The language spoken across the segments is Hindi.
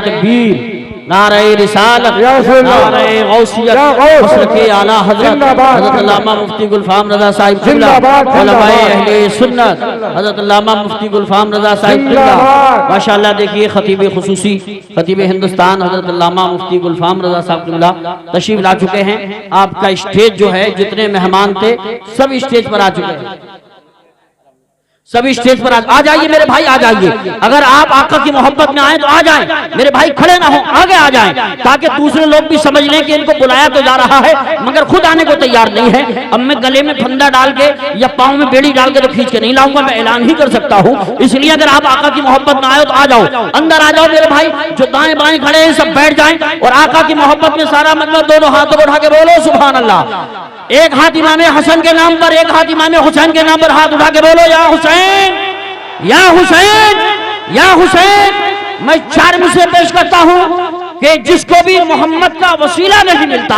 तकबीर, नारे रिसालत, नारे गौसियत, मसलक के आला हजरत हजरत अल्लामा मुफ्ती गुलफाम रजा साहिब क़िबला, उलमाए अहले सुन्नत हजरत अल्लामा मुफ्ती गुलफाम रजा साहिब क़िबला। माशाअल्लाह देखिए खतीब खुसूसी खतीब हिंदुस्तान हजरत अल्लामा मुफ्ती गुलफाम रजा साहिब क़िबला तशरीफ ला चुके हैं। आपका स्टेज जो है, जितने मेहमान थे सब स्टेज पर आ चुके हैं, सभी स्टेज पर आ जाइए मेरे भाई, आ जाइए। अगर आप आका की मोहब्बत में आए तो आ जाएं मेरे भाई, खड़े ना हो, आगे आ जाएं, ताकि दूसरे लोग भी समझ लें कि इनको बुलाया तो जा रहा है मगर खुद आने को तैयार नहीं है। अब मैं गले में फंदा डाल के या पाँव में बेड़ी डाल के तो खींच के नहीं लाऊंगा, मैं ऐलान ही कर सकता हूँ। इसलिए अगर आप आका की मोहब्बत में आए तो आ जाओ, अंदर आ जाओ मेरे भाई। जो दाएं बाएं खड़े हैं सब बैठ जाएं और आका की मोहब्बत में सारा मतलब दोनों हाथों को उठा के बोलो सुभान अल्लाह। एक हाथ इमाम हसन के नाम पर, एक हाथ इमाम हुसैन के नाम पर हाथ उठा के बोलो या हुसैन या हुसैन या हुसैन। मैं 4 मिसरे पेश करता हूं कि जिसको भी मोहम्मद का वसीला नहीं मिलता,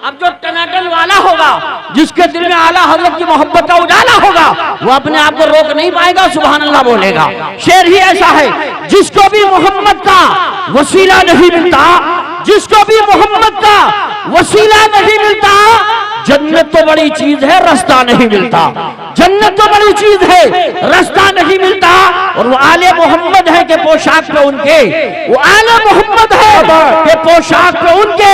अब जो टनाटन वाला होगा, जिसके दिल में आला हजरत की मोहब्बत का उजाला होगा, वो अपने आप को रोक नहीं पाएगा, सुभान अल्लाह बोलेगा। शेर ही ऐसा है, जिसको भी मोहम्मद का वसीला नहीं मिलता, जिसको भी मोहम्मद का वसीला नहीं मिलता, जन्नत तो बड़ी चीज है, रास्ता नहीं मिलता। जन्नत तो बड़ी चीज है, रास्ता नहीं मिलता। और वो आले मोहम्मद है के पोशाक पे उनके, वो आले मोहम्मद है के पोशाक पे उनके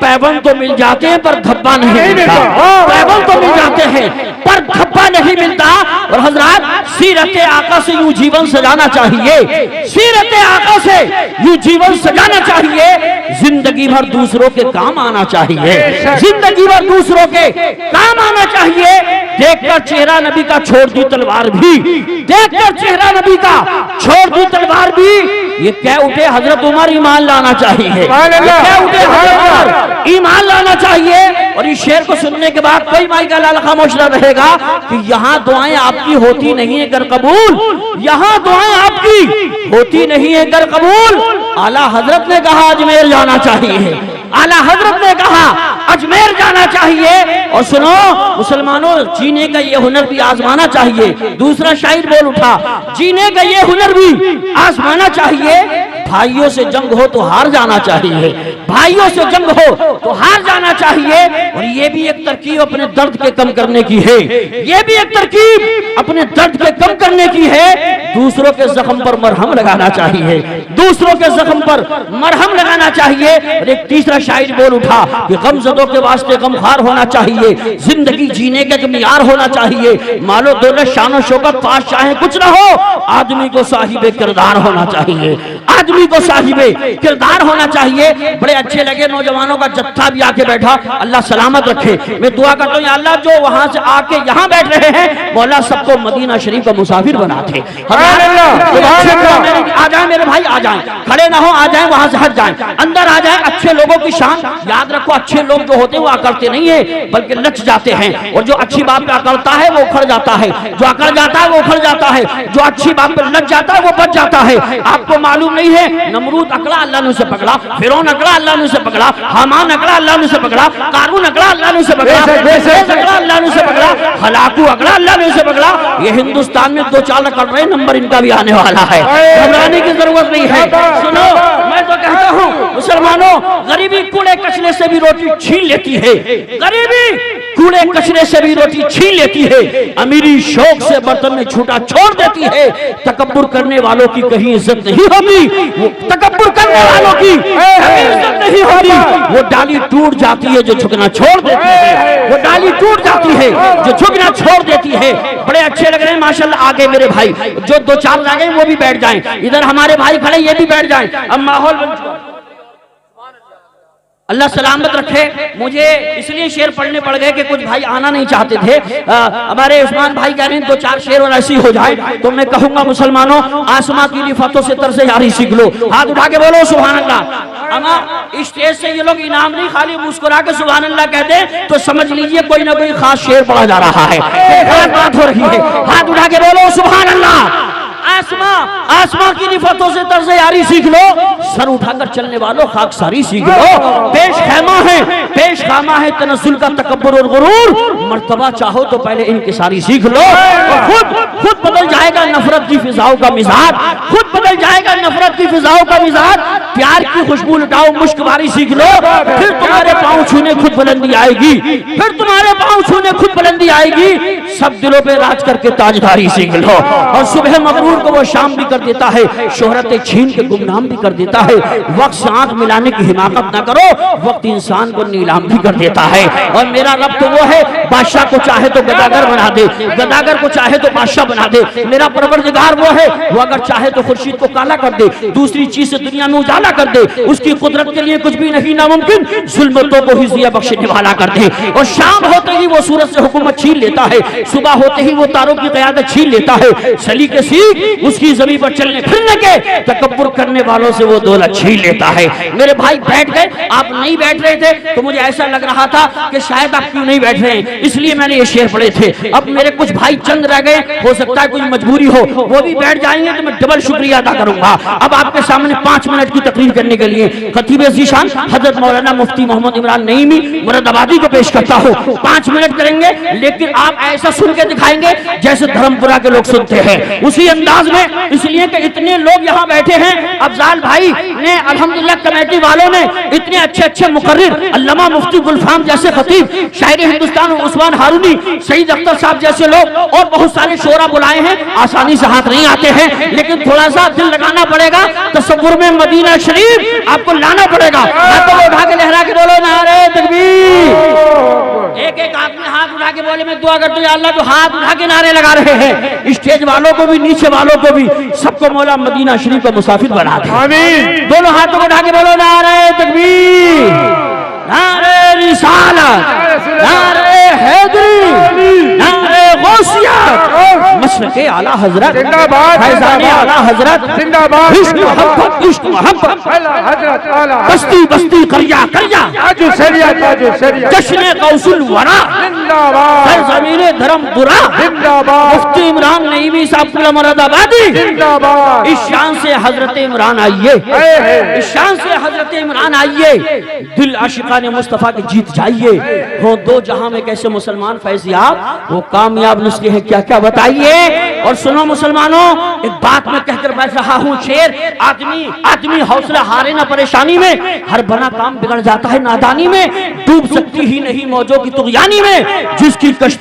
पैबंद तो मिल जाते हैं पर धब्बा नहीं मिलता। पैबंद तो मिल जाते हैं पर धब्बा नहीं मिलता। और हजरात, सीरत आका से यूं जीवन सजाना चाहिए, सीरत आका से यूं जीवन सजाना चाहिए। जिंदगी भर दूसरों के काम आना चाहिए, जिंदगी भर दूसरों के काम आना चाहिए। देखकर चेहरा नबी का छोड़ दी तलवार भी, देखकर चेहरा नबी का छोड़ दी तलवार भी। ये कह उठे हजरत उमर ईमान लाना चाहिए, कह उठे हजरत उमर ईमान लाना चाहिए। और इस शेर को सुनने के बाद कोई माई का लाल खामोश न रहेगा कि यहाँ दुआएं आपकी होती नहीं है कर कबूल, यहाँ दुआएं आपकी होती नहीं है कर कबूल। आला हजरत ने कहा अजमेर जाना चाहिए, आला हजरत ने कहा अजमेर जाना चाहिए। और सुनो मुसलमानों, जीने का ये हुनर भी आजमाना चाहिए। दूसरा शायर बोल उठा, जीने का ये हुनर भी आजमाना चाहिए। भाइयों से जंग हो तो हार जाना चाहिए, भाइयों से जंग हो तो हार जाना चाहिए। और ये भी एक तरकीब अपने दर्द के कम करने की है, ये भी एक तरकीब अपने दर्द के कम करने की है। दूसरों के जख्म पर मरहम लगाना चाहिए, दूसरों के जख्म पर मरहम लगाना चाहिए। और एक तीसरा शायर बोल उठा कि गमजदों के वास्ते गमखार होना चाहिए, जिंदगी जीने का मियार होना चाहिए। मालो दौलत शान और शौकत पास चाहे कुछ ना हो, आदमी को साहिबे किरदार होना चाहिए, आदमी को साहिबे किरदार होना चाहिए। बड़े अच्छे लगे, नौजवानों का जत्था भी आके बैठा, अल्लाह सलामत रखे। मैं दुआ करता हूँ अल्लाह जो वहां से आके यहाँ बैठ रहे हैं, मौला सबको मदीना शरीफ का मुसाफिर बनाते। आ जाए मेरे भाई, आ जाए, खड़े ना हो, आ जाए, वहां से हट जाए, अंदर आ जाए। अच्छे लोगों की शान याद रखो, अच्छे लोग जो होते हैं वो अकड़ते नहीं है बल्कि लच जाते हैं। और जो अच्छी बात पे अकड़ता है वो उखड़ जाता है, जो अकड़ जाता है वो उखड़ जाता है, जो अच्छी बात पे लच जाता है वो बच जाता है। आपको मालूम नहीं है, नमरूद अकड़ा अल्लाह ने उसे पकड़ा, फिरौन अकड़ा अल्लाह ने उसे पकड़ा, हामान अकड़ा अल्लाह ने उसे पकड़ा, कारून अकड़ा अल्लाह ने उसे पकड़ा, अकड़ा अल्लाह ने उसे पकड़ा, हलाकू अकड़ा अल्लाह ने उसे पकड़ा। ये हिंदुस्तान में 2-4 अकड़ रहे, नंबर इनका भी आने वाला है, घबराने की जरूरत नहीं है। सुनो, मैं तो कहता हूँ मुसलमानों, गरीबी कूड़े कचरे से भी रोटी छीन लेती है, गरीबी कूड़े कचरे से भी रोटी छीन लेती है, अमीरी शौक से बर्तन में छूटा छोड़ देती है। तकब्बुर करने वालों की कहीं इज्जत नहीं होगी, वो तकब्बुर करने वालों की कहीं इज्जत नहीं होगी। वो डाली टूट जाती है जो झुकना छोड़ देती है, वो डाली टूट जाती है जो झुकना छोड़ देती है। बड़े अच्छे लग रहे हैं माशाल्लाह। आगे मेरे भाई जो 2-4 रह गए वो भी बैठ जाएं, इधर हमारे भाई खड़े ये भी बैठ जाएं। अब माहौल बन चुका, अल्लाह सलामत रखे। मुझे इसलिए शेर पढ़ने पड़ गए कि कुछ भाई आना नहीं चाहते थे। हमारे उस्मान भाई कह रहे हैं 2-4 शेर और ऐसी हो जाए, तो मैं कहूंगा मुसलमानों, आसमां की लिफातों से तरसे यारी सीख लो, हाथ उठा के बोलो सुभान अल्लाह। अमा स्टेज से ये लोग इनाम नहीं, खाली मुस्कुरा के सुभान अल्लाह कहते हैं तो समझ लीजिए कोई ना कोई खास शेर पढ़ा जा रहा है, बात हो रही है। हाथ उठा के बोलो सुभान अल्लाह। आसमां की निफातों से तर्ज यारी सीख लो, सर उठाकर चलने वालों खाकसारी सीख लो। पेश खामा है तनज़्ज़ुल का तकब्बुर और गुरूर, मर्तबा चाहो तो पहले इनकिसारी सीख लो। और खुद बदल जाएगा नफरत की फिजाओं का मिजाज, खुद बदल बदल जाएगा नफरत की फिजाओं का मिजाज। प्यार की खुशबू लुटाओ, मुश्कबारी सीख लो, फिर तुम्हारे पांव छूने खुद बुलंदी आएगी, फिर तुम्हारे पांव छूने खुद बुलंदी आएगी। सब दिलों पे राज करके ताजदारी सीख लो। और सुबह मगरूर को वो शाम भी कर देता है, शोहरत छीन के गुमनाम भी कर देता है। वक्त से आंख मिलाने की हिमाकत ना करो, वक्त इंसान को नीलाम भी कर देता है। और मेरा रब तो वो है, बादशाह को चाहे तो गदागर बना दे, गदागर को चाहे तो बादशाह बना दे। मेरा परवरदिगार वो है, वो अगर चाहे तो खुर्शीद को काला कर दे, दूसरी चीज से दुनिया में उजाला कर दे। उसकी कुदरत के लिए कुछ भी नहीं नामुमकिन, जुल्मतों को ही जिया बख्शने वाला कर दे। और शाम होते ही वो सूरज से हुकूमत छीन लेता है, सुबह होते ही वो तारों की क़यादत छीन लेता है। सलीके सीख उसकी ज़मीन पर चलने फिरने के, तकब्बुर करने वालों से वो दौलत छीन लेता है। मेरे भाई बैठ गए, आप नहीं बैठ रहे थे तो मुझे ऐसा लग रहा था कि शायद आप क्यों नहीं बैठ रहे हैं, इसलिए मैंने ये शेर पढ़े थे। अब मेरे कुछ भाई चंद रह गए, हो सकता है कुछ मजबूरी हो, वो भी बैठ जाएंगे तो मैं डबल शुक्रिया अदा करूंगा। अब आपके सामने 5 मिनट की तकरीर करने के लिए खतीब ज़ीशान हजरत मौलाना मुफ्ती मोहम्मद इमरान नईमी मुरादाबादी को पेश करता हूँ। 5 मिनट करेंगे, लेकिन आप ऐसा सुन के दिखाएंगे जैसे धर्मपुरा के लोग सुनते हैं, उसी अंदाज में। इसलिए कि इतने लोग यहाँ बैठे हैं, अफजाल भाई ने, अल्हम्दुलिल्लाह कमेटी वालों ने इतने अच्छे अच्छे मुकर्रिर, अल्लामा मुफ्ती गुलफाम जैसे खतीब, शायर हिंदुस्तान उस्मान हारूनी, सईद अख्तर साहब जैसे लोग और बहुत सारे शोरा बुलाए हैं। आसानी से हाथ नहीं आते हैं, लेकिन थोड़ा सा दिल लगाना पड़ेगा, तसव्वुर में मदीना शरीफ आपको लाना पड़ेगा। हाथों को उठा के लहरा के बोलो नारे तकबीर। एक एक आदमी हाथ उठा के बोले मैं दुआ करता हूं या अल्लाह, जो हाथ उठा के नारे लगा रहे हैं, स्टेज वालों को भी, नीचे वालों को भी, सबको मौला मदीना शरीफ का मुसाफिर बना दे। आमीन। दोनों हाथों को उठा के बोलो नारे तकबीर, नारे रिसालत, नारे हैदरी, नारे गौसियत, मशरक़े आला हजरत जिंदाबाद, फैज़ाने आला हजरत जिंदाबाद, इश्क मोहब्बत, इश्क मोहब्बत, आला हजरत आला, बस्ती बस्ती करिया करिया, ताजु शरियत, ताजु शरियत, जश्न गौसुल वरा जिंदाबाद, सरजमीने धर्मपुरा जिंदाबाद, मुफ्ती इमरान नईमी साहब मुरादाबादी जिंदाबाद। इस शान से हजरत इमरान आइए, इस शान से हजरत इमरान आइए, दिल आशिकाने मुस्तफा के जीत जाइए। हो दो जहां में कैसे मुसलमान फैज़याब, वो कामयाब नुस्खे हैं क्या क्या बताइए। और सुनो मुसलमानों, एक बात मैं कहकर बैठ रहा हूँ, शेर आदमी हौसला हारे ना परेशानी में, हर बना काम बिगड़ जाता है नादानी में, डूब सकती ही नहीं मौजों की तुग़यानी में, जिसकी कश्ती